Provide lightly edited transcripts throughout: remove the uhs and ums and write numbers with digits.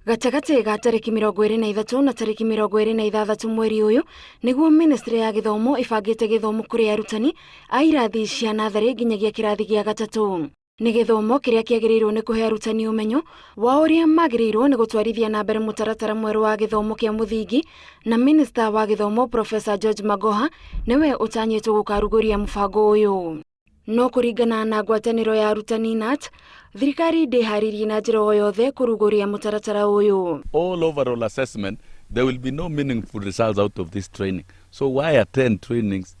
Gatagati ga tariki 23 na tariki 26 mweri uyu niguo Ministry ya Githomo ibangite githomo kuri arutani a irathi cia nathari nginyagia kirathi gia gatatu. Ni githomo kiria kiagiriirwo ni kuhe arutani umenyo wa uria magirirwo ni gutwarithia na mbere mutaratara mweru wa githomo kia muthingi, na Minister wa Githomo Professor George Magoha niwe utanyitwo gukaruguria mubango uyu. No kuringana na ngwataniro ya arutani NAT, thirikari ndiharirie na njira o yothe kuruguria mutaratara uyu. All overall assessment, there will be no meaningful results out of this training. So why attend trainings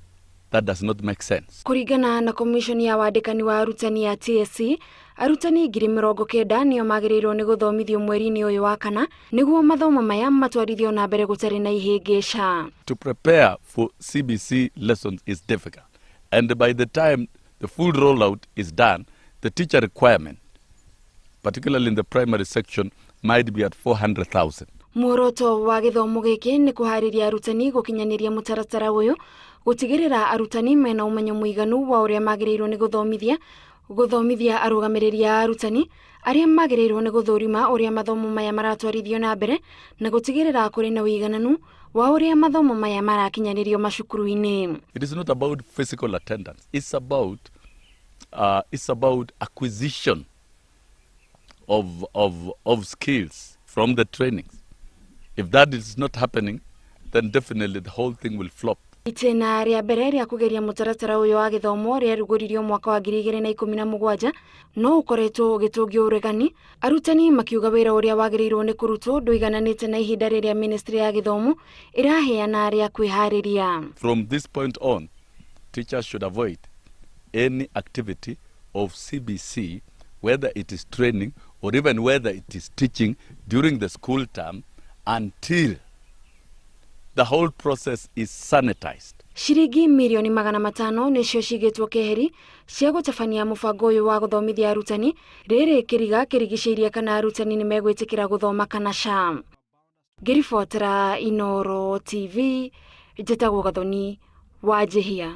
that does not make sense? Kuringana na commission ya wandikani wa arutani ya TSC, arutani 90,000 nio magirirwo ni guthomithio mweri-ini uyu wa kana niguo mathomo maya matwarithio na mbere gutari na ihingisha. To prepare for CBC lessons is difficult, and by the time the full rollout is done, the teacher requirement, particularly in the primary section, might be at 400,000. Muoroto wa githomo giki ni kuhariria arutani gukinyaniria mutaratara uyu, gutigirira arutani mena umenyo muiganu wa uria magirirwo ni guthomithia arugamiriri a arutani aria magirirwo ni guthurima uria mathomo maya maratwarithio na mbere na gutigirira kuri na uigananu wa uria mathomo maya marakinyanirio macukuru-ini. It is not about physical attendance. It's about acquisition of skills from the trainings. If that is not happening, then definitely the whole thing will flop. Itena ria mbere ria kugeria mutaratara uyu wa githomo ria ruguririo mwaka wa 2017 no ukoretwo ugitungio uregani, arutani makiuga wira uria wagirirwo ni kurutwo nduigananite na ihinda riria Ministry ya Githomo iraheana ria kwihariria. From this point on, teachers should avoid any activity of CBC, whether it is training or even whether it is teaching during the school term, until the whole process is sanitized. Shiringi milioni 500 nicio cigitwo keheri cia gutabania mubango uyu wa guthomithia arutani riri kiriga kirigiceirie kana arutani ni megwitikira guthoma kana ca. Ngiribotera Inooro TV, njitagwo Gathoni wa Jehia.